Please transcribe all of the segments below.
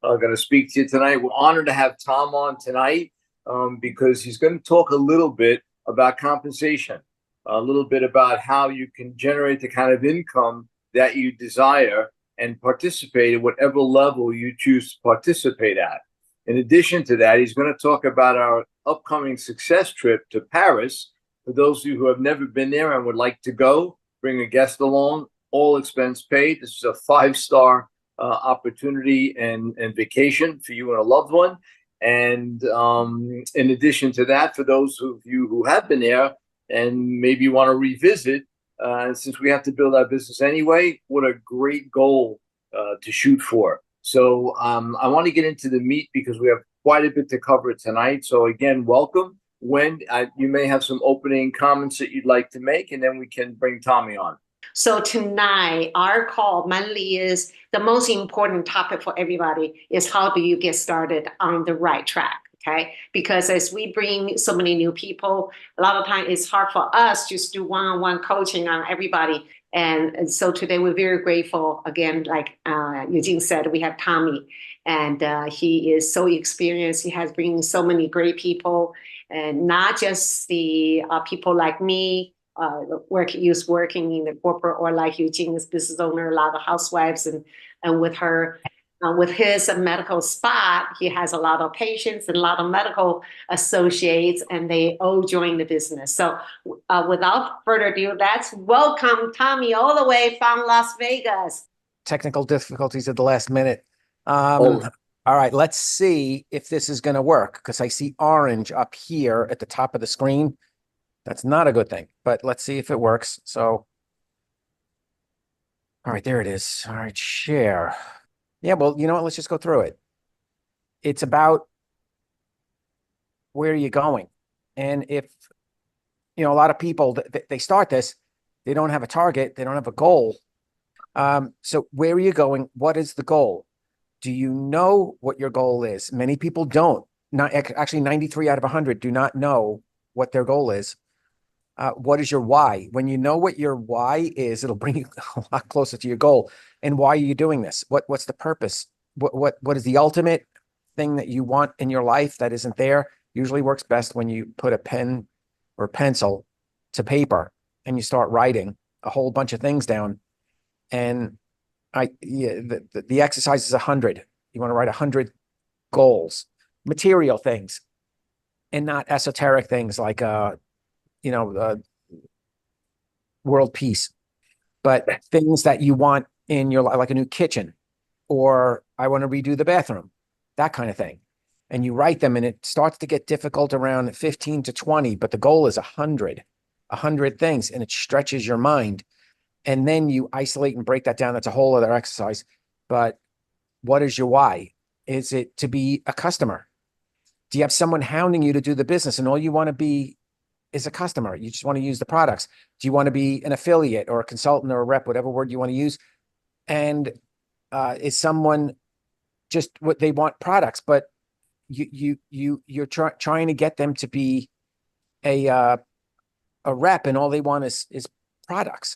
going to speak to you tonight. We're honored to have Tom on tonight because he's going to talk a little bit about compensation, a little bit about how you can generate the kind of income that you desire and participate at whatever level you choose to participate at. In addition to that, he's going to talk about our upcoming success trip to Paris. For those of you who have never been there and would like to go, bring a guest along, all expense paid. This is a five-star opportunity and vacation for you and a loved one. And in addition to that, for those of you who have been there and maybe want to revisit, since we have to build our business anyway, what a great goal to shoot for. So I want to get into the meat because we have quite a bit to cover tonight. So again, welcome. When you may have some opening comments that you'd like to make, and then we can bring Tommy on. So tonight, our call mainly is the most important topic for everybody is how do you get started on the right track? Okay. Because as we bring so many new people, a lot of time it's hard for us just to do one-on-one coaching on everybody. And so today we're very grateful. Again, like Eugene said, we have Tommy, and he is so experienced. He has bring so many great people, and not just the people like me, working in the corporate, or like Eugene's business owner, a lot of housewives, and with her, with his medical spot, he has a lot of patients and a lot of medical associates, and they all join the business. So without further ado, let's welcome Tommy all the way from Las Vegas. Technical difficulties at the last minute. Oh. All right, let's see if this is going to work, because I see orange up here at the top of the screen. That's not a good thing, but let's see if it works. So, all right, there it is. All right, share. Yeah, well, you know what? Let's just go through it. It's about where you're going. And if, a lot of people, they start this, they don't have a target, they don't have a goal. So where are you going? What is the goal? Do you know what your goal is? Many people don't. Not actually, 93 out of 100 do not know what their goal is. What is your why? When you know what your why is, it'll bring you a lot closer to your goal. And why are you doing this? What's the purpose? What is the ultimate thing that you want in your life that isn't there? Usually works best when you put a pen or pencil to paper and you start writing a whole bunch of things down. And the exercise is 100. You want to write 100 goals, material things, and not esoteric things like world peace, but things that you want in your life, like a new kitchen, or I want to redo the bathroom, that kind of thing. And you write them, and it starts to get difficult around 15 to 20, but the goal is 100 things, and it stretches your mind. And then you isolate and break that down. That's a whole other exercise. But what is your why? Is it to be a customer? Do you have someone hounding you to do the business, and all you want to be is a customer? You just want to use the products. Do you want to be an affiliate or a consultant or a rep, whatever word you want to use? And is someone just what they want products, but you're trying to get them to be a rep, and all they want is products.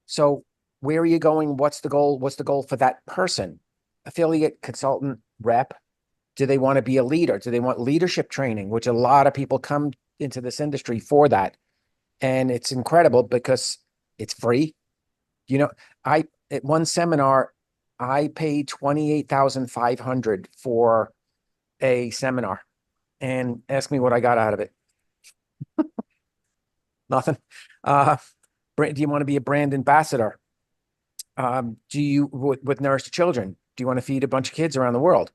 So where are you going? What's the goal? What's the goal for that person? Affiliate, consultant, rep. Do they want to be a leader? Do they want leadership training, which a lot of people come into this industry for that? And it's incredible because it's free. At one seminar, I paid $28,500 for a seminar, and ask me what I got out of it. Nothing. Do you want to be a brand ambassador? Do you, with Nourish the Children, do you want to feed a bunch of kids around the world?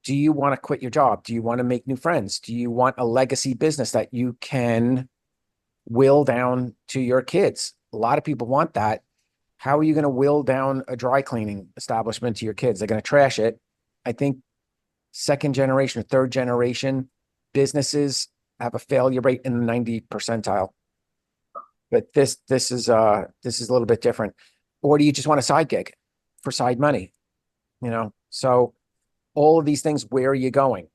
Do you want to quit your job? Do you want to make new friends? Do you want a legacy business that you can will down to your kids? A lot of people want that. How are you going to will down a dry cleaning establishment to your kids? They're going to trash it. I think second generation or third generation businesses have a failure rate in the 90 percentile. But this is a little bit different. Or do you just want a side gig for side money? So all of these things, where are you going?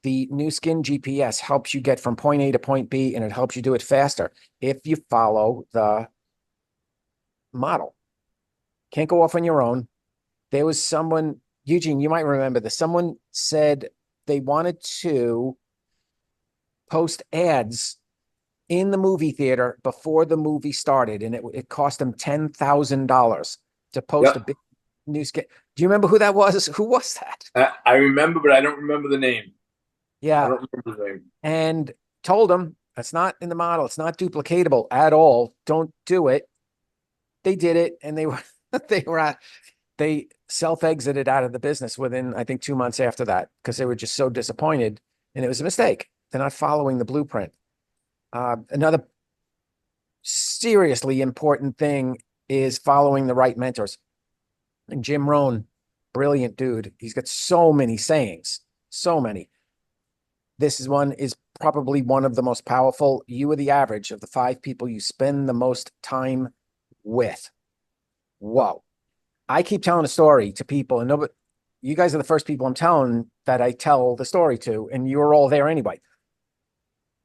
The Nu Skin GPS helps you get from point A to point B, and it helps you do it faster if you follow the model. Can't go off on your own. There was someone Eugene, you might remember this. Someone said they wanted to post ads in the movie theater before the movie started, and it cost them $10,000 to post a Yep. big news. Do you remember who that was? Who was that? I remember, but I don't remember the name. I Yeah, don't remember the name. and told them that's not in the model. It's not duplicatable at all. Don't do it. They did it, and they were they self-exited out of the business within, I think, 2 months after that, because they were just so disappointed, and it was a mistake. They're not following the blueprint. Another seriously important thing is following the right mentors. And Jim Rohn, brilliant dude. He's got so many sayings, so many. This is probably one of the most powerful. You are the average of the 5 people you spend the most time with. Whoa. I keep telling a story to people, and nobody, you guys are the first people I'm telling that I tell the story to, and you were all there anyway.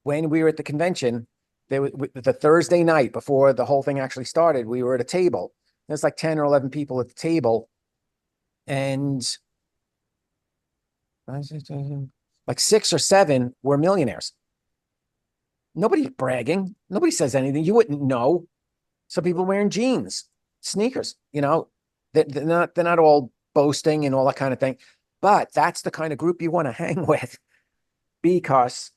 When we were at the convention, the Thursday night before the whole thing actually started, we were at a table. There's like 10 or 11 people at the table, and like 6 or 7 were millionaires. Nobody's bragging. Nobody says anything. You wouldn't know. Some people wearing jeans, sneakers, they're not all boasting and all that kind of thing. But that's the kind of group you want to hang with, because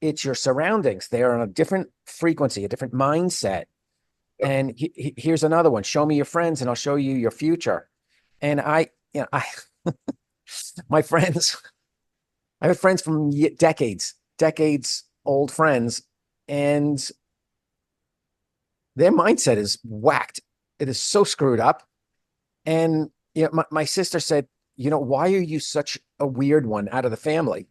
it's your surroundings. They're on a different frequency, a different mindset. And here's another one. Show me your friends and I'll show you your future. And my friends, I have friends from decades old friends, and their mindset is whacked. It is so screwed up. And my sister said, why are you such a weird one out of the family?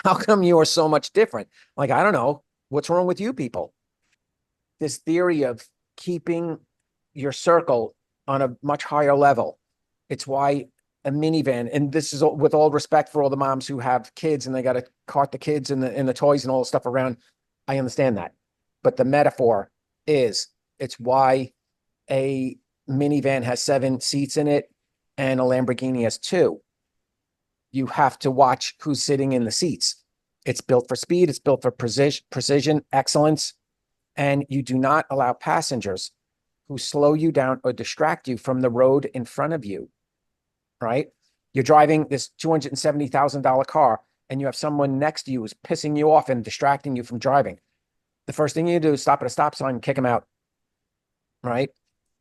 How come you are so much different? Like, I don't know. What's wrong with you people? This theory of keeping your circle on a much higher level. It's why a minivan, and this is with all respect for all the moms who have kids and they got to cart the kids and the toys and all the stuff around. I understand that. But the metaphor is, it's why a minivan has 7 seats in it and a Lamborghini has 2. You have to watch who's sitting in the seats. It's built for speed. It's built for precision, excellence. And you do not allow passengers who slow you down or distract you from the road in front of you, right? You're driving this $270,000 car and you have someone next to you who's pissing you off and distracting you from driving. The first thing you do is stop at a stop sign and kick them out, right?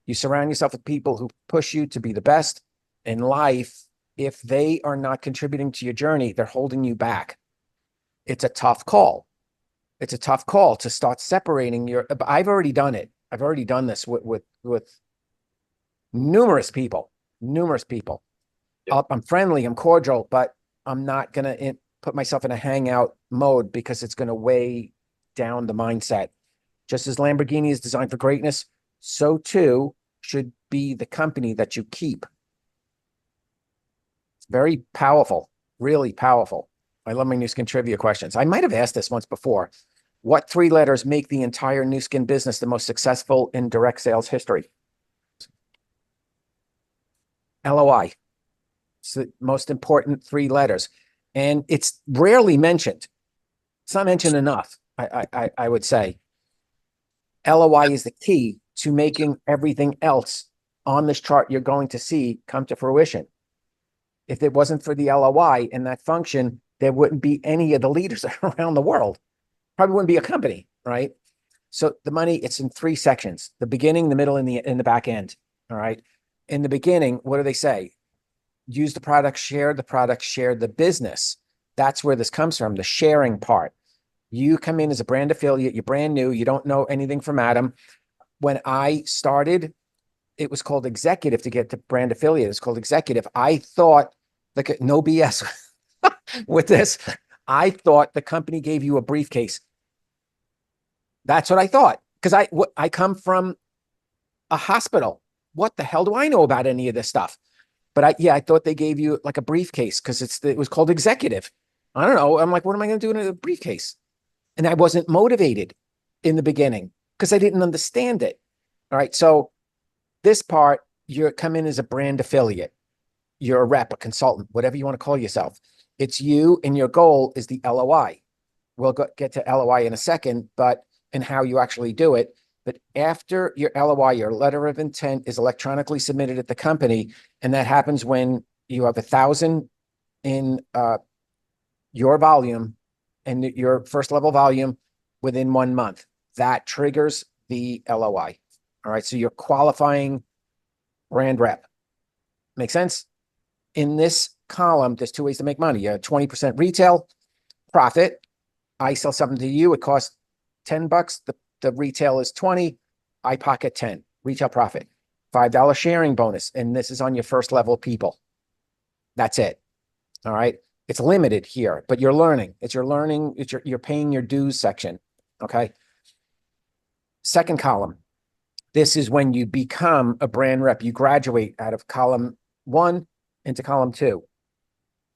You surround yourself with people who push you to be the best in life. If they are not contributing to your journey, they're holding you back. It's a tough call. It's a tough call to start separating I've already done it. I've already done this with numerous people. Yeah. I'm friendly, I'm cordial, but I'm not going to put myself in a hangout mode, because it's going to weigh down the mindset. Just as Lamborghini is designed for greatness, so too should be the company that you keep. It's very powerful, really powerful. I love my Nu Skin trivia questions. I might have asked this once before. What 3 letters make the entire Nu Skin business the most successful in direct sales history? LOI. It's the most important 3 letters. And it's rarely mentioned. It's not mentioned enough, I would say. LOI is the key to making everything else on this chart you're going to see come to fruition. If it wasn't for the LOI and that function, there wouldn't be any of the leaders around the world. Probably wouldn't be a company, right? So the money, it's in 3 sections: the beginning, the middle, and the back end. All right. In the beginning, what do they say? Use the product, share the business. That's where this comes from, the sharing part. You come in as a brand affiliate, you're brand new, you don't know anything from Adam. When I started, it was called executive to get to brand affiliate. It's called executive. I thought, like, no BS with this. I thought the company gave you a briefcase. That's what I thought, because I come from a hospital. What the hell do I know about any of this stuff? But I thought they gave you like a briefcase, because it was called executive. I don't know. I'm like, what am I going to do in a briefcase? And I wasn't motivated in the beginning because I didn't understand it. All right. So this part, you come in as a brand affiliate. you're a rep, a consultant, whatever you want to call yourself. It's you, and your goal is the LOI. We'll get to LOI in a second, but and how you actually do it. But after your LOI, your letter of intent is electronically submitted at the company, and that happens when you have 1,000 in your volume and your first level volume within 1 month. That triggers the LOI. All right, so you're qualifying brand rep. Make sense? In this column, there's 2 ways to make money. 20% retail profit. I sell something to you. It costs $10. The retail is 20. I pocket 10. Retail profit. $5 sharing bonus. And this is on your first level people. That's it. All right. It's limited here, but you're learning. It's your learning. You're paying your dues section. Okay. Second column. This is when you become a brand rep. You graduate out of column 1 into column 2.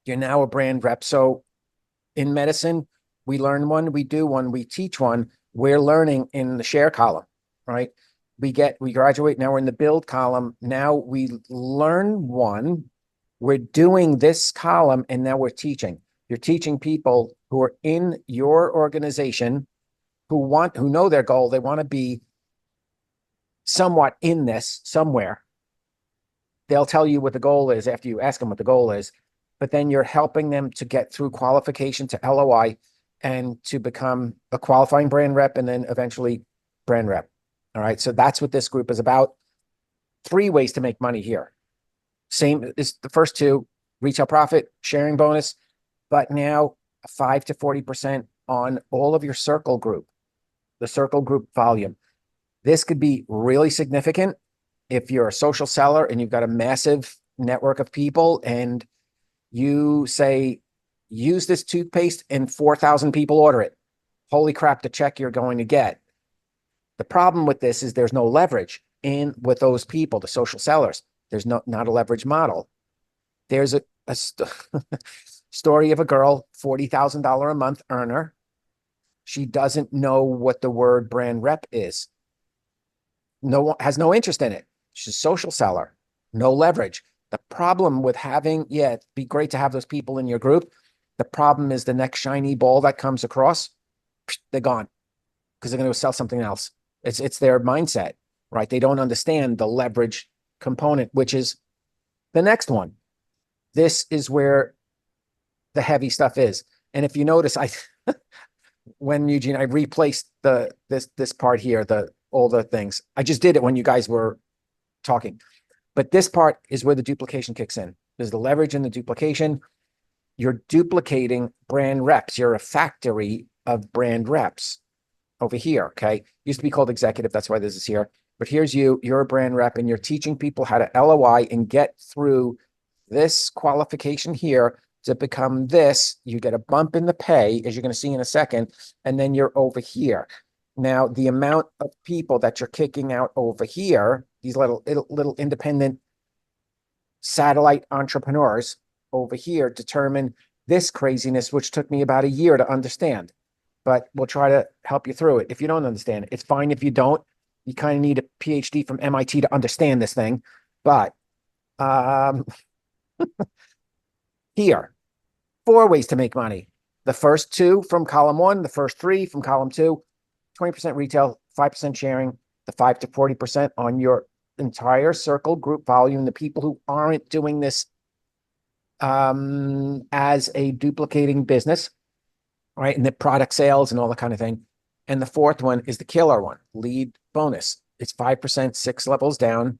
You're now a brand rep. So in medicine, we learn one, we do one, we teach one. We're learning in the share column, right? We graduate. Now we're in the build column. Now we learn one. We're doing this column, and now we're teaching. You're teaching people who are in your organization who know their goal. They want to be somewhat in this somewhere. They'll tell you what the goal is after you ask them what the goal is, but then you're helping them to get through qualification to LOI and to become a qualifying brand rep and then eventually brand rep. All right. So that's what this group is about. 3 ways to make money here. Same as the first 2, retail profit, sharing bonus, but now 5 to 40% on all of your circle group, the circle group volume. This could be really significant if you're a social seller and you've got a massive network of people and you say, use this toothpaste and 4,000 people order it. Holy crap, the check you're going to get. The problem with this is there's no leverage in with those people, the social sellers. There's not a leverage model. There's a story of a girl, $40,000 a month earner. She doesn't know what the word brand rep is. Has no interest in it. She's a social seller, no leverage. The problem with having, it'd be great to have those people in your group. The problem is the next shiny ball that comes across, they're gone because they're going to sell something else. It's their mindset, right? They don't understand the leverage component, which is the next one. This is where the heavy stuff is. And if you notice, when Eugene, I replaced this part here, all the things. I just did it when you guys were talking. But this part is where the duplication kicks in. There's the leverage in the duplication. You're duplicating brand reps. You're a factory of brand reps over here, okay? Used to be called executive. That's why this is here. But here's you. You're a brand rep, and you're teaching people how to LOI and get through this qualification here to become this. You get a bump in the pay, as you're going to see in a second, and then you're over here. Now, the amount of people that you're kicking out over here, these little independent satellite entrepreneurs over here, determine this craziness, which took me about a year to understand. But we'll try to help you through it. If you don't understand it, it's fine if you don't. You kind of need a PhD from MIT to understand this thing. But here, 4 ways to make money. The first 2 from column 1, the first 3 from column 2, 20% retail, 5% sharing, the 5 to 40% on your entire circle group volume, the people who aren't doing this as a duplicating business, right? And the product sales and all that kind of thing. And the 4th one is the killer one, lead bonus. It's 5%, 6 levels down,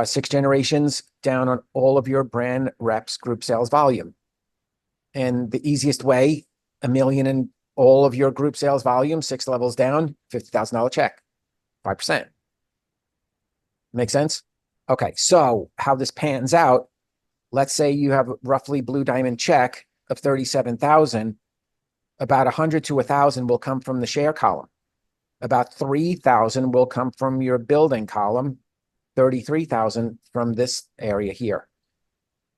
6 generations down on all of your brand reps group sales volume. And the easiest way, $1 million in all of your group sales volume, 6 levels down, $50,000 check, 5%. Make sense? Okay, so how this pans out, let's say you have a roughly blue diamond check of 37,000, about 100 to 1,000 will come from the share column. About 3,000 will come from your building column, 33,000 from this area here,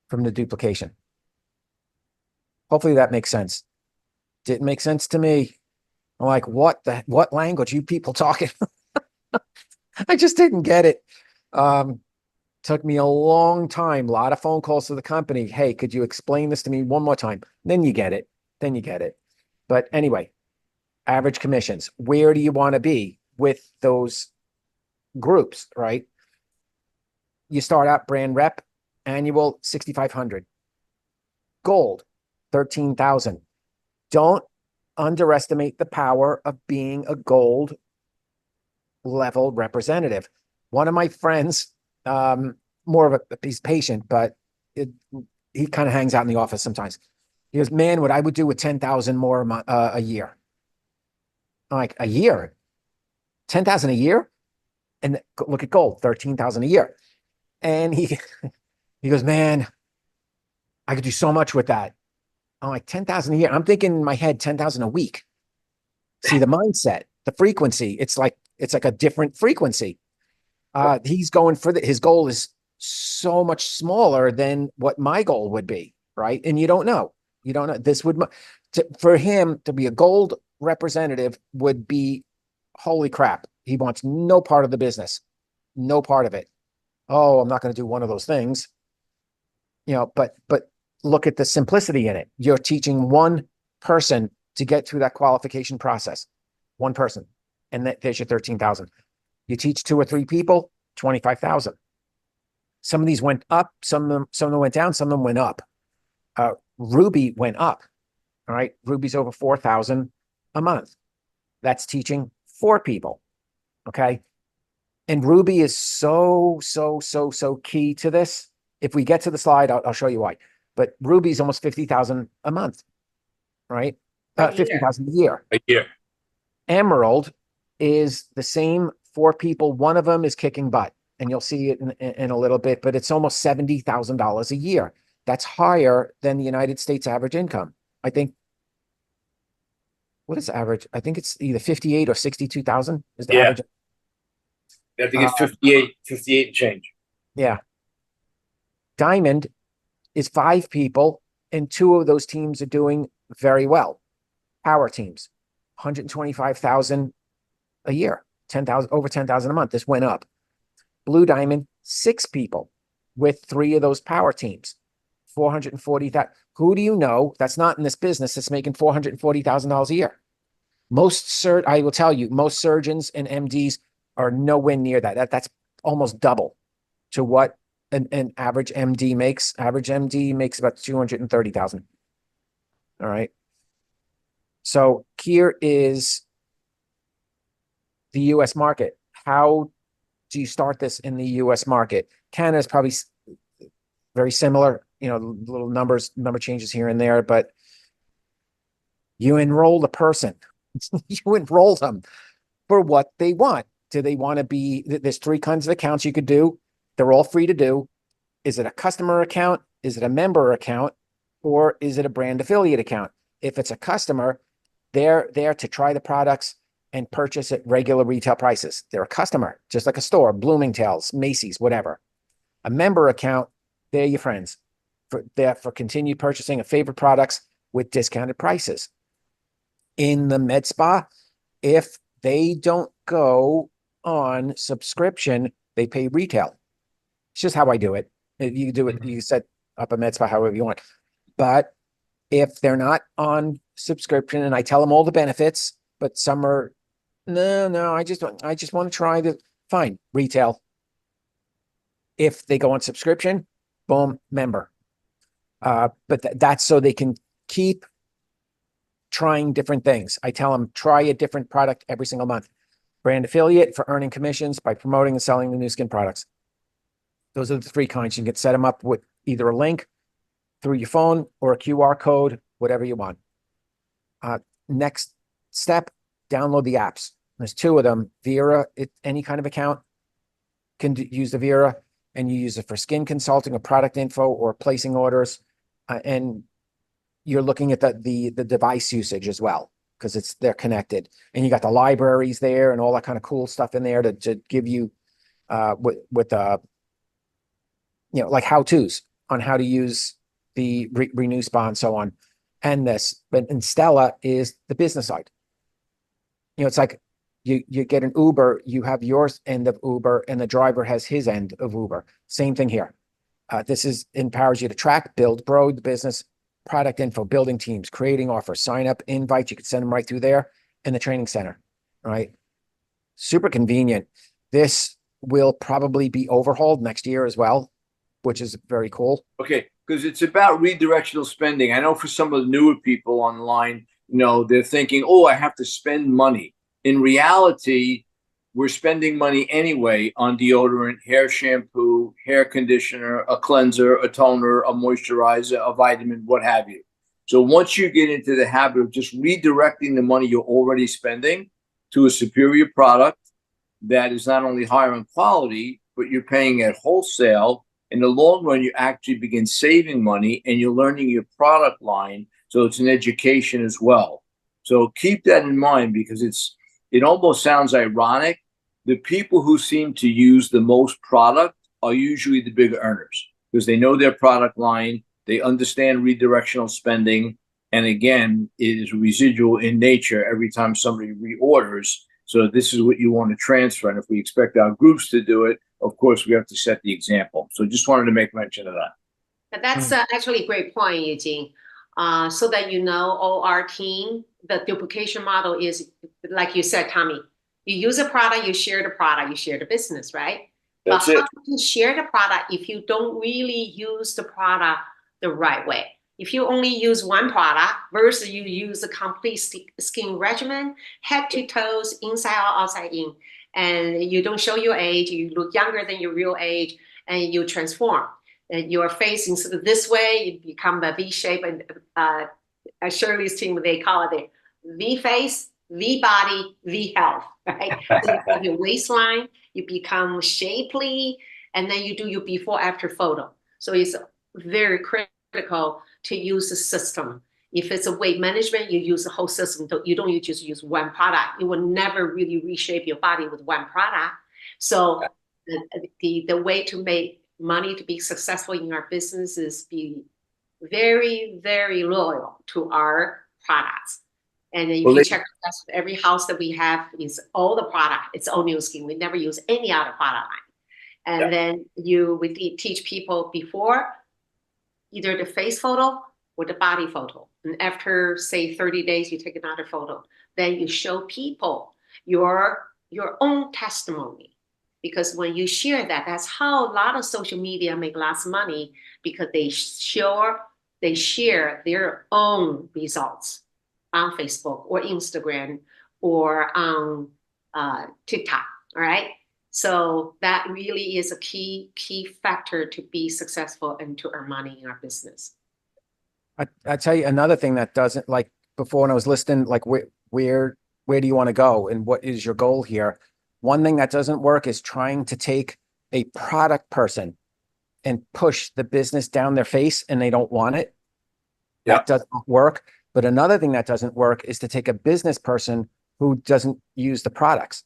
from the duplication. Hopefully that makes sense. Didn't make sense to me. I'm like, what language you people talking? I just didn't get it. Took me a long time, a lot of phone calls to the company. Hey, could you explain this to me one more time? Then you get it. Then you get it. But anyway, average commissions. Where do you want to be with those groups, right? You start out brand rep, annual 6,500. Gold, 13,000. Don't underestimate the power of being a gold level representative. One of my friends, more of he's patient, but he kind of hangs out in the office sometimes. He goes, man, what I would do with 10,000 more a year. I'm like, a year? 10,000 a year? And look at gold, 13,000 a year. And he goes, man, I could do so much with that. I'm like, 10,000 a year. I'm thinking in my head, 10,000 a week. See the mindset, the frequency. It's like a different frequency. He's going for his goal is so much smaller than what my goal would be, right? And you don't know. This would for him to be a gold representative would be holy crap. He wants no part of the business, no part of it. Oh, I'm not going to do one of those things, but look at the simplicity in it. You're teaching one person to get through that qualification process, one person, and there's your 13,000. You teach 2 or 3 people, 25,000. Some of these went up, some of them went down, some of them went up. Ruby went up. All right. Ruby's over 4,000 a month. That's teaching 4 people. Okay. And Ruby is so key to this. If we get to the slide, I'll show you why. But Ruby's almost 50,000 a month, right? 50,000 a year. A year. Emerald is the same 4 people. One of them is kicking butt, and you'll see it in a little bit, but it's almost $70,000 a year. That's higher than the United States average income. I think, what is average? I think it's either 58 or 62,000 is the average. I think it's 58 and change. Yeah. Diamond is 5 people, and 2 of those teams are doing very well. Power teams, 125,000 a year, 10,000, over 10,000 a month. This went up. Blue Diamond, 6 people with 3 of those power teams, 440,000. Who do you know that's not in this business that's making $440,000 a year? I will tell you, most surgeons and MDs are nowhere near that. That's almost double to what an average MD makes. Average MD makes about 230,000. All right. So here is the US market. How do you start this in the US market? Canada is probably very similar, little number changes here and there, but you enroll the person. You enroll them for what they want. Do they want to be, there's 3 kinds of accounts you could do. They're all free to do. Is it a customer account? Is it a member account? Or is it a brand affiliate account? If it's a customer, they're there to try the products and purchase at regular retail prices. They're a customer, just like a store, Bloomingdale's, Macy's, whatever. A member account, they're your friends. They're for continued purchasing of favorite products with discounted prices. In the med spa, if they don't go on subscription, they pay retail. It's just how I do it. You do it, you set up a med spa however you want. But if they're not on subscription and I tell them all the benefits, but some are, no, I just want to try the, fine, retail. If they go on subscription, boom, member. But that's so they can keep trying different things. I tell them, try a different product every single month. Brand affiliate for earning commissions by promoting and selling the new skin products. Those are the 3 kinds. You can set them up with either a link through your phone or a QR code, whatever you want. Next step, download the apps. There's 2 of them. Vera, any kind of account can use the Vera, and you use it for skin consulting or product info or placing orders. And you're looking at the device usage as well, because they're connected. And you got the libraries there and all that kind of cool stuff in there to give you like how-tos on how to use the Renew Spa and so on. And Stella is the business side. It's like You get an Uber, you have your end of Uber, and the driver has his end of Uber. Same thing here. This is empowers you to track, build, grow the business, product info, building teams, creating offers, sign up, invites. You can send them right through there in the training center, right? Super convenient. This will probably be overhauled next year as well, which is very cool. Okay, because it's about redirectional spending. I know for some of the newer people online, they're thinking, oh, I have to spend money. In reality, we're spending money anyway on deodorant, hair shampoo, hair conditioner, a cleanser, a toner, a moisturizer, a vitamin, what have you. So once you get into the habit of just redirecting the money you're already spending to a superior product that is not only higher in quality, but you're paying at wholesale, in the long run, you actually begin saving money and you're learning your product line. So it's an education as well. So keep that in mind, because it almost sounds ironic. The people who seem to use the most product are usually the bigger earners, because they know their product line, they understand redirectional spending. And again, it is residual in nature every time somebody reorders. So this is what you want to transfer. And if we expect our groups to do it, of course, we have to set the example. So just wanted to make mention of that. But that's actually a great point, Eugene. So that all our team, the duplication model is, like you said, Tommy, you use a product, you share the product, you share the business, right? That's but it. how can you share the product if you don't really use the product the right way? If you only use one product versus you use a complete skin regimen, head to toes, inside out, outside in, and you don't show your age, you look younger than your real age, and you transform. And your face, instead of this way, you become a V shape. And Shirley's team, they call it the V face, V body, V health, right? So you have your waistline, you become shapely, and then you do your before after photo. So it's very critical to use the system. If it's a weight management, you use the whole system. You don't just use one product. You will never really reshape your body with one product. So the way to make money to be successful in our business is be very, very loyal to our products. And if you check us, every house that we have is all the product. It's all new skin. We never use any other product line. And then we teach people before either the face photo or the body photo. And after, say, 30 days, you take another photo. Then you show people your own testimony. Because when you share that, that's how a lot of social media make lots of money, because they share their own results on Facebook or Instagram or on TikTok, all right? So that really is a key factor to be successful and to earn money in our business. I tell you another thing that doesn't, like before when I was listening, like where do you want to go and what is your goal here? One thing that doesn't work is trying to take a product person and push the business down their face and they don't want it. That doesn't work. But another thing that doesn't work is to take a business person who doesn't use the products.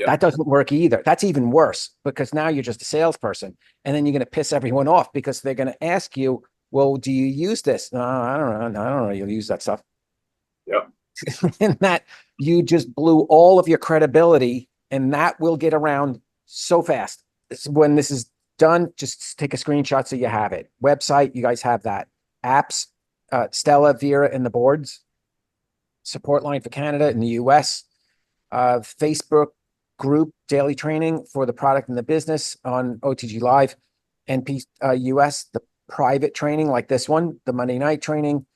That doesn't work either. That's even worse, because now you're just a salesperson, and then you're going to piss everyone off because they're going to ask you, well, do you use this? No, I don't know. I don't know. You'll use that stuff. Yep. And that you just blew all of your credibility, and that will get around so fast. When this is done, just take a screenshot so you have it. Website, you guys have that. Apps, Stella, Vera, and the boards. Support line for Canada and the US. Facebook group daily training for the product and the business on OTG Live. NP US, the private training like this one, the Monday night training,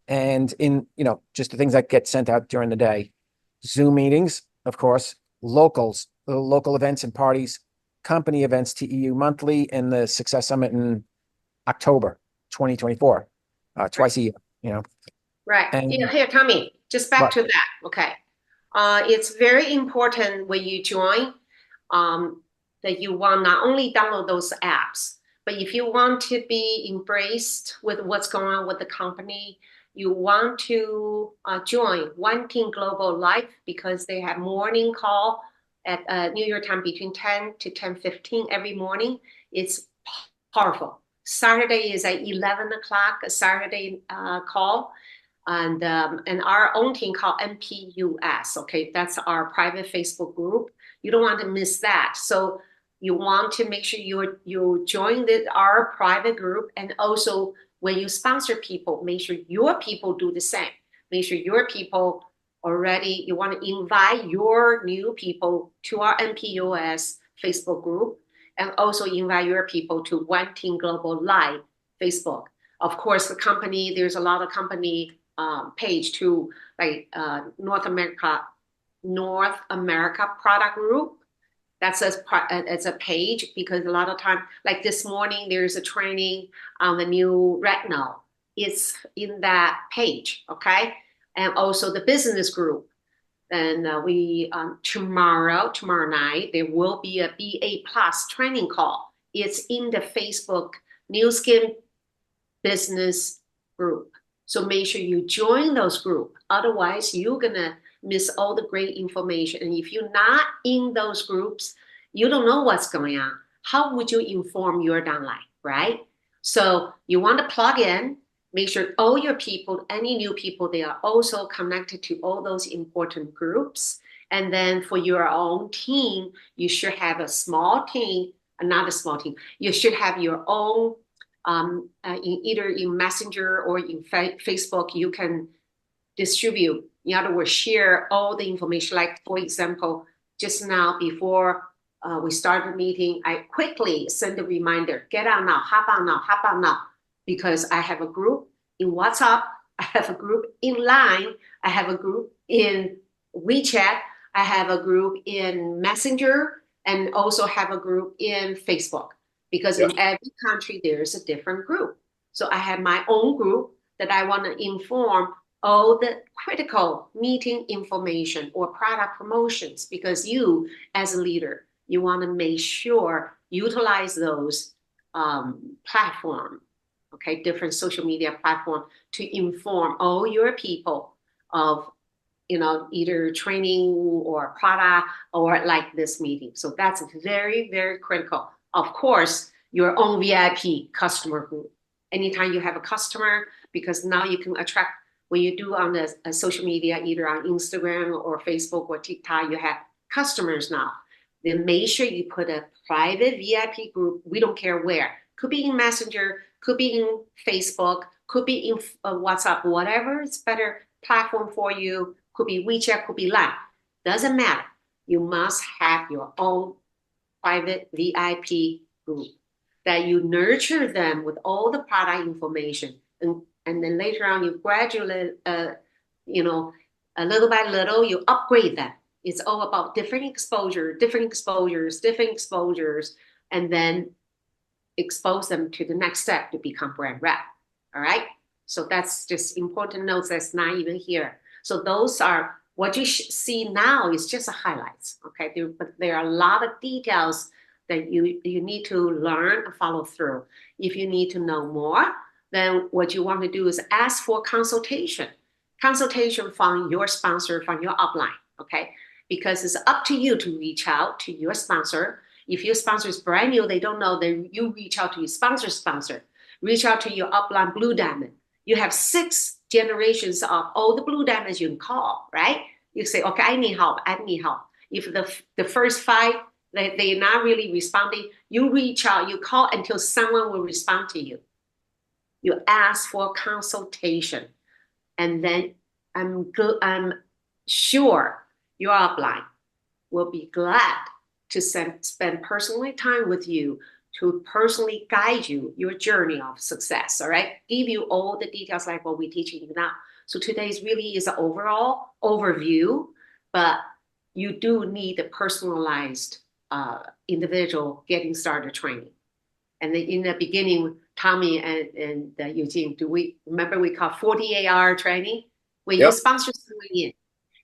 and in, just the things that get sent out during the day. Zoom meetings, of course, locals, local events and parties, company events, TEU monthly, and the Success Summit in October 2024, twice a year, Right. And, here, Tommy, just back to that. Okay. It's very important when you join that you want not only download those apps, but if you want to be embraced with what's going on with the company, you want to join One Team Global Live, because they have morning call at New York time between 10 to 10:15 every morning. It's powerful. Saturday is at 11 o'clock, a Saturday call. and our own team called MPUS. Okay, that's our private Facebook group. You don't want to miss that. So you want to make sure you join our private group, and also when you sponsor people, make sure your people do the same. Make sure your people already, you want to invite your new people to our MPUS Facebook group, and also invite your people to One Team Global Live Facebook. Of course, the company, there's a lot of company page too, like North America product group. That's it's a page, because a lot of time, like this morning, there's a training on the new retinol. It's in that page, okay? And also the business group. And we tomorrow night there will be a BA Plus training call. It's in the Facebook New Skin Business group. So make sure you join those groups. Otherwise, you're gonna miss all the great information. And if you're not in those groups, you don't know what's going on. How would you inform your downline, right? So you want to plug in, make sure all your people, any new people, they are also connected to all those important groups. And then for your own team, you should have a small team, not a small team. You should have your own, either in Messenger or in Facebook, you can distribute. In other words, share all the information. Like, for example, just now before we start the meeting, I quickly send a reminder, get on now, hop on now, because I have a group in WhatsApp, I have a group in Line, I have a group in WeChat, I have a group in Messenger, and also have a group in Facebook, because in every country, there's a different group. So I have my own group that I want to inform all the critical meeting information or product promotions, because you, as a leader, you want to make sure utilize those platform, okay, different social media platform to inform all your people of, either training or product or like this meeting. So that's very, very critical. Of course, your own VIP customer group. Anytime you have a customer, because now you can attract, when you do on the social media, either on Instagram or Facebook or TikTok, you have customers now. Then make sure you put a private VIP group. We don't care where. Could be in Messenger, could be in Facebook, could be in WhatsApp, whatever is better platform for you. Could be WeChat, could be Line. Doesn't matter. You must have your own private VIP group that you nurture them with all the product information. And then later on, you gradually, a little by little, you upgrade them. It's all about different exposures, and then expose them to the next step to become brand rep. All right. So that's just important notes that's not even here. So those are what you see now is just a highlights. Okay. But there are a lot of details that you need to learn and follow through. If you need to know more, then what you want to do is ask for consultation from your sponsor, from your upline. Okay. Because it's up to you to reach out to your sponsor. If your sponsor is brand new, they don't know, then you reach out to your sponsor. Reach out to your upline Blue Diamond. You have 6 generations of all the Blue Diamonds you can call, right? You say, okay, I need help. If the first 5, they're not really responding, you reach out, you call until someone will respond to you. You ask for consultation. And then I'm sure your upline will be glad to spend personally time with you to personally guide you your journey of success. All right, give you all the details like what we're teaching you now. So today's really is an overall overview, but you do need a personalized individual getting started training. And then in the beginning, Tommy and Eugene, do we remember we call 48-hour training? When you sponsor someone in,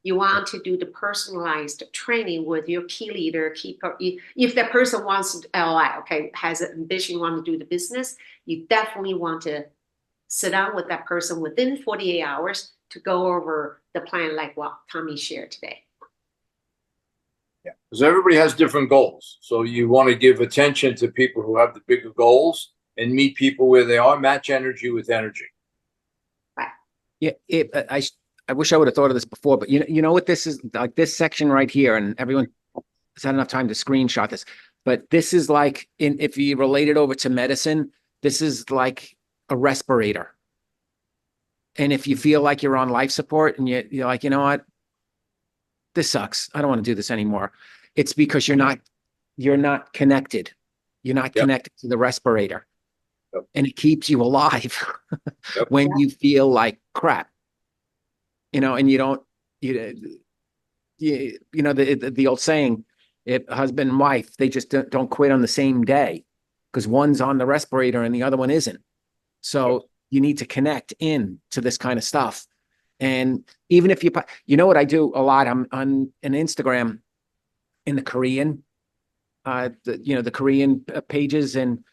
you want to do the personalized training with your key leader, if that person wants LI, okay, has an ambition, want to do the business, you definitely want to sit down with that person within 48 hours to go over the plan like what Tommy shared today. Yeah, because everybody has different goals. So you want to give attention to people who have the bigger goals and meet people where they are, match energy with energy. Right. Yeah, I wish I would have thought of this before, but you know what this is like this section right here, and everyone has had enough time to screenshot this. But this is like if you relate it over to medicine, this is like a respirator. And if you feel like you're on life support and you're like, you know what, this sucks. I don't want to do this anymore. It's because you're not connected. You're not Yep. connected to the respirator. Yep. And it keeps you alive Yep. when you feel like crap. And you don't the old saying, if husband and wife, they just don't quit on the same day because one's on the respirator and the other one isn't. So you need to connect in to this kind of stuff. And even if you know what I do a lot, I'm on an Instagram in the Korean, the Korean pages and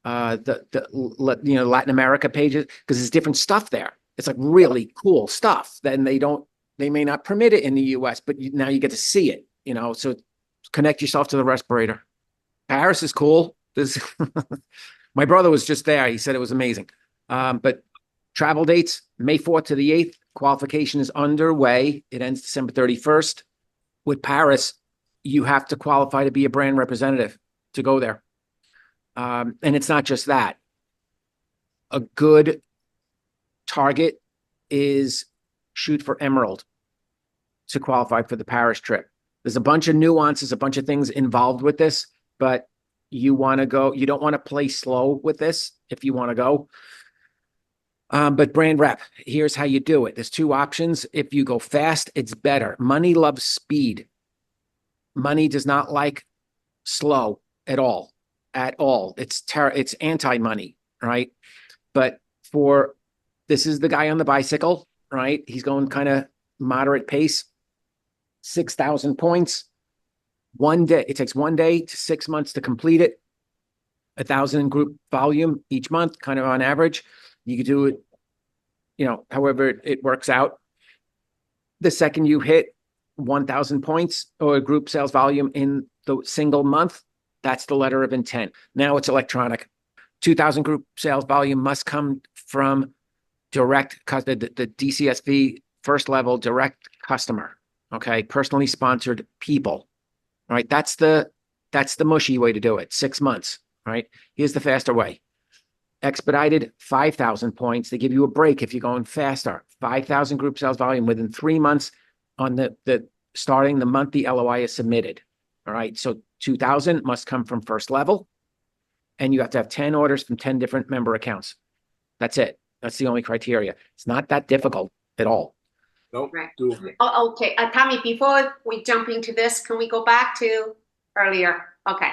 Latin America pages, because there's different stuff there. It's like really cool stuff. Then they may not permit it in the US, but now you get to see it, so connect yourself to the respirator. Paris is cool. My brother was just there. He said it was amazing. But travel dates, May 4th to the 8th. Qualification is underway. It ends December 31st. With Paris, you have to qualify to be a brand representative to go there. And it's not just that. A good target is shoot for Emerald to qualify for the Paris trip. There's a bunch of nuances, a bunch of things involved with this, but you want to go, you don't want to play slow with this if you want to go. But brand rep, here's how you do it. There's two options. If you go fast, it's better. Money loves speed. Money does not like slow at all. At all. It's anti-money, right? But this is the guy on the bicycle, right? He's going kind of moderate pace, 6,000 points. One day, it takes 1 day to 6 months to complete it. 1,000 in group volume each month, kind of on average. You could do it, however it works out. The second you hit 1,000 points or group sales volume in the single month, that's the letter of intent. Now it's electronic. 2,000 group sales volume must come from direct, the DCSV first level direct customer. Okay, personally sponsored people. All right, that's the mushy way to do it. 6 months. Right. Here's the faster way. Expedited, 5,000 points. They give you a break if you're going faster. 5,000 group sales volume within 3 months on the starting the month the LOI is submitted. All right. So 2,000 must come from first level, and you have to have 10 orders from 10 different member accounts. That's it. That's the only criteria. It's not that difficult at all. Nope. Right. Doable. Oh, okay. Tommy, before we jump into this, can we go back to earlier? Okay.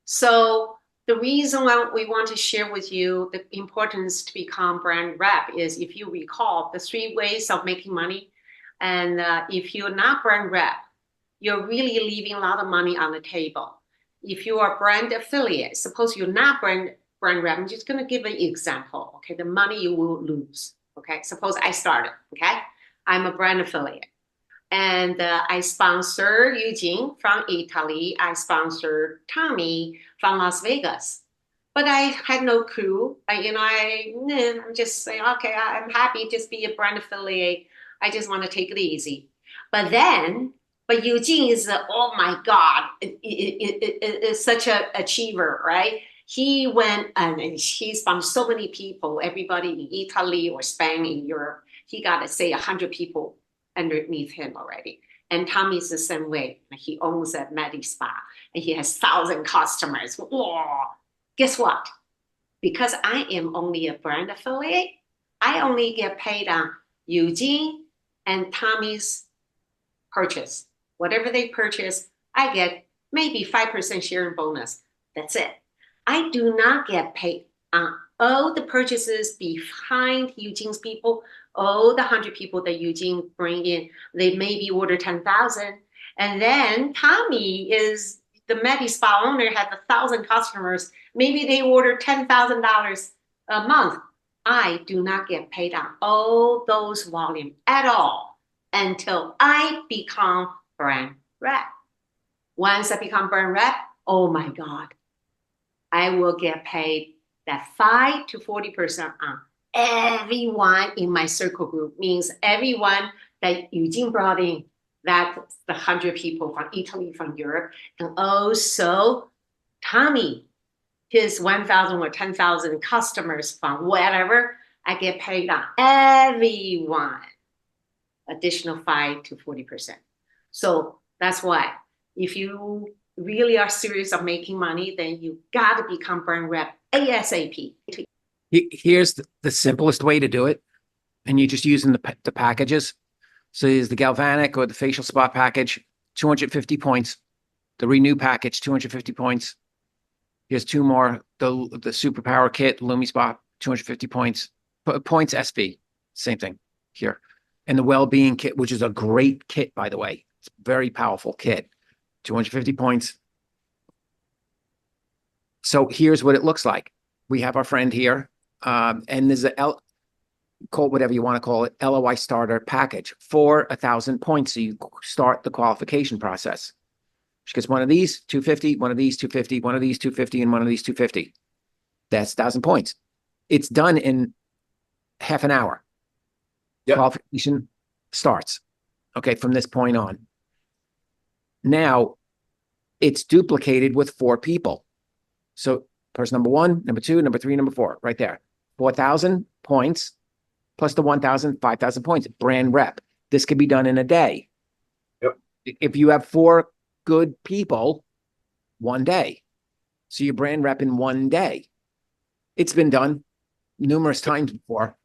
So the reason why we want to share with you the importance to become brand rep is, if you recall, the 3 ways of making money. And if you're not brand rep, you're really leaving a lot of money on the table. If you are brand affiliate, suppose you're not brand rep, I'm just going to give an example. Okay, the money you will lose. Okay, suppose I started. Okay, I'm a brand affiliate, and I sponsor Eugene from Italy. I sponsored Tommy from Las Vegas, but I had no clue. I'm just saying, okay, I'm happy just be a brand affiliate. I just want to take it easy. But Eugene is, oh my God, is such an achiever, right? He went and he sponsored so many people, everybody in Italy or Spain, in Europe. He got to say 100 people underneath him already. And Tommy's the same way. He owns a Medi Spa and he has 1,000 customers. Whoa. Guess what? Because I am only a brand affiliate, I only get paid on Eugene and Tommy's purchase. Whatever they purchase, I get maybe 5% share in bonus. That's it. I do not get paid on all the purchases behind Eugene's people, all the 100 people that Eugene bring in. They maybe order 10,000. And then Tommy is the Medi Spa owner, has 1,000 customers. Maybe they order $10,000 a month. I do not get paid on all those volume at all until I become brand rep. Once I become brand rep, oh my God, I will get paid that 5 to 40% on everyone in my circle group, means everyone that Eugene brought in, that's the 100 people from Italy, from Europe, and also Tommy, his 1,000 or 10,000 customers from whatever, I get paid on everyone additional 5 to 40%. So that's why if you really are serious of making money, then you got to become brand rep ASAP. Here's the simplest way to do it. And you're just using the packages. So there's the galvanic or the facial spot package, 250 points. The renew package, 250 points. Here's two more. The superpower kit, Lumi Spot, 250 points. Points SB, same thing here. And the well-being kit, which is a great kit, by the way. It's a very powerful kit. 250 points. So here's what it looks like. We have our friend here. And there's call it whatever you want to call it, LOI starter package for 1,000 points. So you start the qualification process. She gets one of these, 250, one of these, 250, one of these, 250, and one of these, 250. That's 1,000 points. It's done in half an hour. Yep. Qualification starts. Okay, from this point on. Now, it's duplicated with 4 people. So person number 1, number 2, number 3, number 4, right there. 4,000 points plus the 1,000, 5,000 points. Brand rep. This could be done in a day. Yep. If you have 4 good people, 1 day. So you brand rep in 1 day. It's been done numerous times before,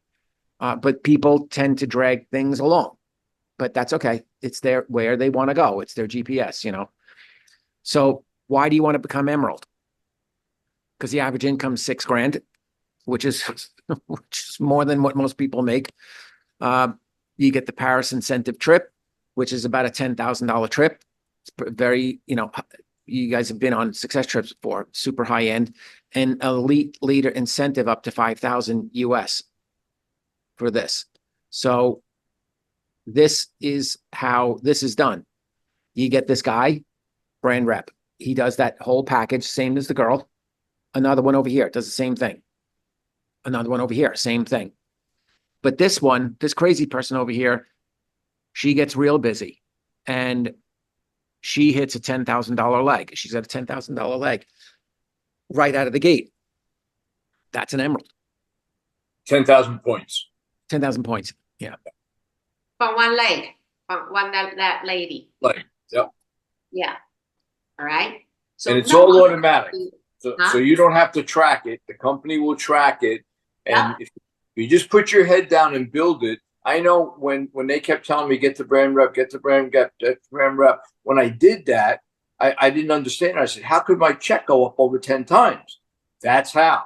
but people tend to drag things along. But that's okay. It's their where they want to go. It's their GPS, you know. So why do you want to become Emerald? Because the average income is $6,000, which is more than what most people make. You get the Paris incentive trip, which is about a $10,000 trip. It's very, you know, you guys have been on success trips before, super high end, and elite leader incentive up to 5,000 US for this. So this is how this is done. You get this guy, brand rep. He does that whole package, same as the girl. Another one over here does the same thing. Another one over here, same thing. But this one, this crazy person over here, she gets real busy and she hits a $10,000 leg. She's at a $10,000 leg right out of the gate. That's an Emerald. 10,000 points. 10,000 points. Yeah. From one leg, from one that lady. Like, yep. Yeah. All right. So and it's all automatic. So, huh? So you don't have to track it. The company will track it. And Yep. if you just put your head down and build it. I know when they kept telling me, get the brand rep, get the brand rep, get the brand rep. When I did that, I didn't understand. I said, how could my check go up over 10 times? That's how.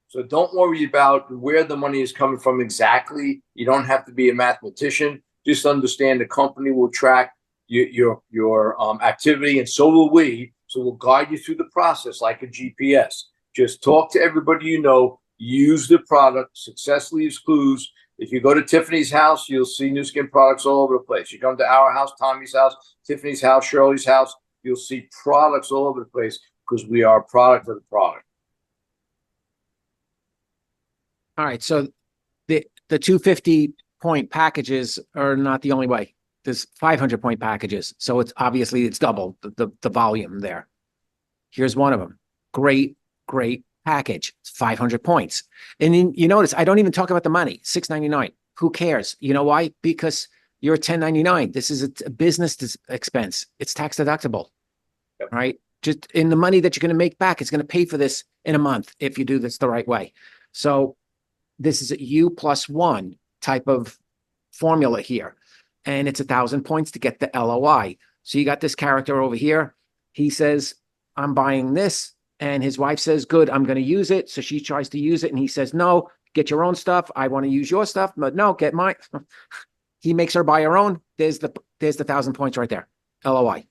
So don't worry about where the money is coming from exactly. You don't have to be a mathematician. Just understand the company will track your activity, and so will we. So we'll guide you through the process like a GPS. Just talk to everybody you know. Use the product. Success leaves clues. If you go to Tiffany's house, you'll see Nu Skin products all over the place. You come to our house, Tommy's house, Tiffany's house, Shirley's house, you'll see products all over the place because we are a product of the product. All right. So the 250 point packages are not the only way. There's 500 point packages. So it's obviously it's double the volume there. Here's one of them. Great package. It's 500 points. And then you notice I don't even talk about the money. $6.99. Who cares? You know why? Because you're a 1099. This is a business expense. It's tax deductible. Yep. Right? Just in the money that you're going to make back, it's going to pay for this in a month if you do this the right way. So this is a U+1 type of formula here. And it's 1,000 points to get the LOI. So you got this character over here. He says, I'm buying this. And his wife says, good, I'm going to use it. So she tries to use it. And he says, no, get your own stuff. I want to use your stuff. But no, get mine. He makes her buy her own. There's the 1,000 points right there. LOI.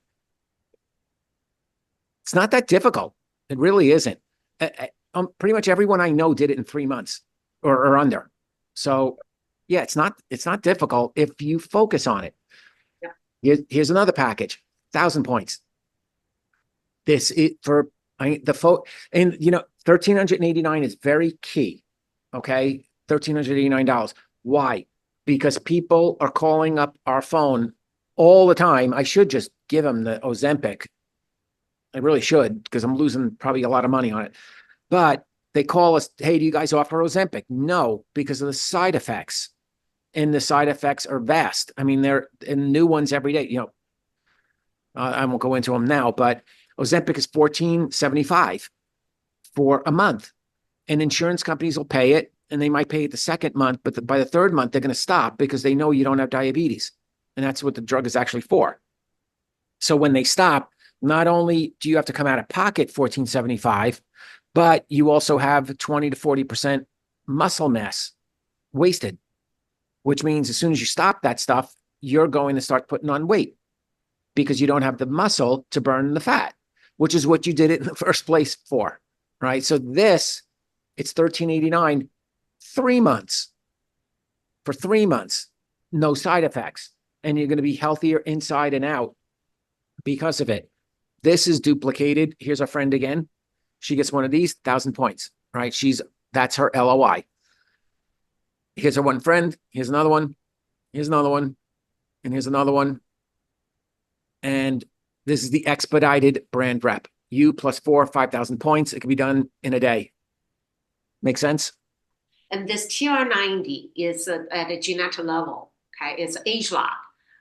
It's not that difficult. It really isn't. Pretty much everyone I know did it in 3 months or under. So yeah, it's not difficult if you focus on it. Yeah. Here's another package, 1,000 points. This is and 1,389 is very key. Okay. $1,389. Why? Because people are calling up our phone all the time. I should just give them the Ozempic. I really should, because I'm losing probably a lot of money on it. But they call us, hey, do you guys offer Ozempic? No, because of the side effects. And the side effects are vast. I mean, they're in new ones every day. You know, I won't go into them now, but Ozempic is $14.75 for a month. And insurance companies will pay it, and they might pay it the second month, but by the third month, they're going to stop because they know you don't have diabetes. And that's what the drug is actually for. So when they stop, not only do you have to come out of pocket $14.75, but you also have 20 to 40% muscle mass wasted, which means as soon as you stop that stuff, you're going to start putting on weight because you don't have the muscle to burn the fat, which is what you did it in the first place for, right? So it's $13.89, 3 months. For 3 months, no side effects. And you're going to be healthier inside and out because of it. This is duplicated. Here's our friend again. She gets one of these, 1,000 points, right? That's her LOI. Here's her one friend. Here's another one. Here's another one. And here's another one. And this is the expedited brand rep. You plus 4, 5,000 points. It can be done in a day. Make sense? And this TR90 is at a genetic level, okay? It's age lock.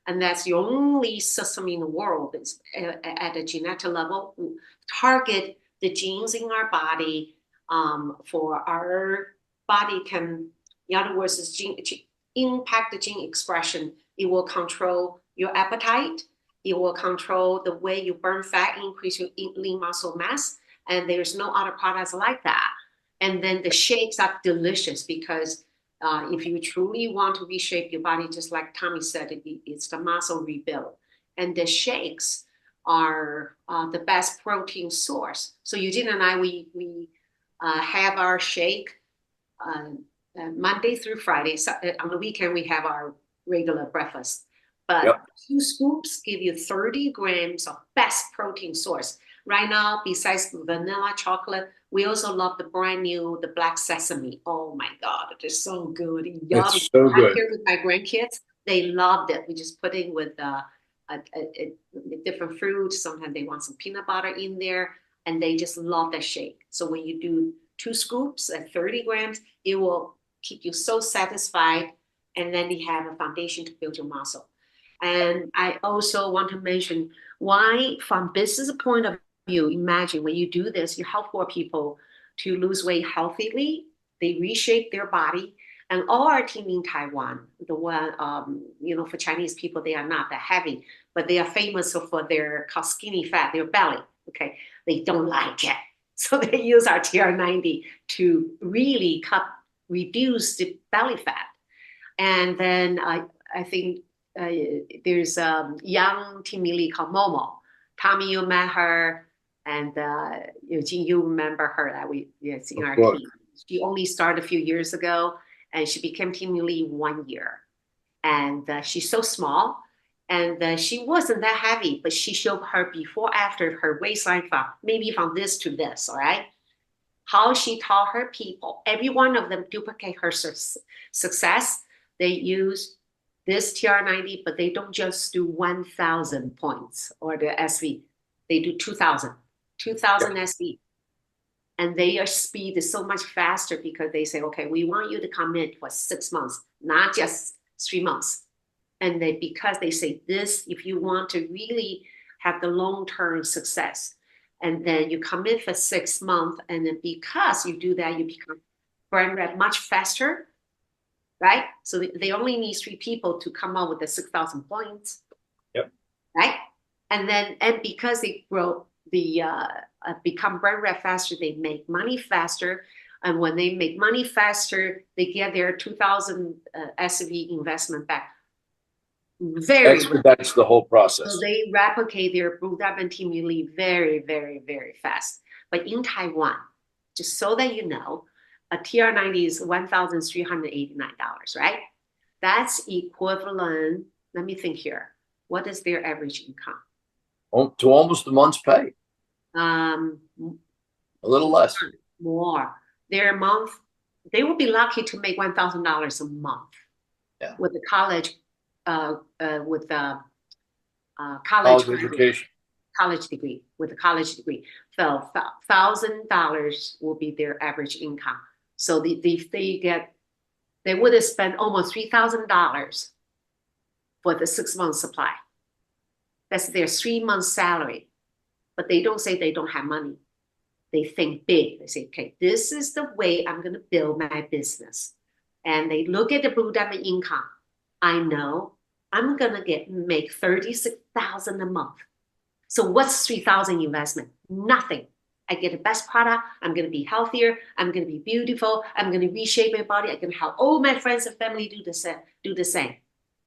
And that's the only system in the world that's at a genetic level, target the genes in our body for our body can, in other words, is impact the gene expression. It will control your appetite. It will control the way you burn fat, increase your lean muscle mass. And there's no other products like that. And then the shakes are delicious because if you truly want to reshape your body, just like Tommy said, it's the muscle rebuild. And the shakes are the best protein source. So Eugene and I, we have our shake Monday through Friday. So, on the weekend, we have our regular breakfast. But Yep. 2 scoops give you 30 grams of best protein source. Right now, besides vanilla chocolate, we also love the brand new, the black sesame. Oh my God, it is so good. Yummy. It's so good. I'm here with my grandkids. They loved it. We just put in with different fruits. Sometimes they want some peanut butter in there, and they just love that shake. So when you do 2 scoops at 30 grams, it will keep you so satisfied. And then you have a foundation to build your muscle. And I also want to mention why, from business point of view, imagine when you do this, you help poor people to lose weight healthily. They reshape their body. And all our team in Taiwan, the one, for Chinese people, they are not that heavy, but they are famous for their skinny fat, their belly. Okay, they don't like it. So they use our TR90 to really reduce the belly fat. And then I think there's a young team lead called Momo. Tommy, you met her, and Eugene, you remember her that it's in our team. She only started a few years ago, and she became team lead in 1 year. And she's so small, and she wasn't that heavy, but she showed her before, after her waistline from this to this, all right? How she taught her people, every one of them duplicate her success. They use this TR90, but they don't just do 1,000 points or the SV. They do 2,000 yep. SV. And their speed is so much faster because they say, okay, we want you to come in for 6 months, not just 3 months. And because they say this, if you want to really have the long-term success, and then you come in for 6 months, and then because you do that, you become brand rep much faster, right? So they only need 3 people to come up with the 6,000 points. Yep. Right? And because they grow, become brand rep faster, they make money faster. And when they make money faster, they get their 2,000 SV investment back. That's the whole process. So they replicate their build-up and team lead very, very, very fast. But in Taiwan, just so that you know, a TR90 is $1,389, right? That's equivalent, let me think here. What is their average income? To almost a month's pay. A little less. More. Their month they will be lucky to make $1,000 a month. Yeah. With the college, with the College education. college degree, with a college degree. So $1,000 will be their average income. So they would have spent almost $3,000 for the 6 month supply. That's their 3 months salary. But they don't say they don't have money. They think big. They say, okay, this is the way I'm going to build my business. And they look at the Blue Diamond income. I know I'm going to make $36,000 a month. So what's 3,000 investment? Nothing. I get the best product. I'm going to be healthier. I'm going to be beautiful. I'm going to reshape my body. I can help all my friends and family do the same.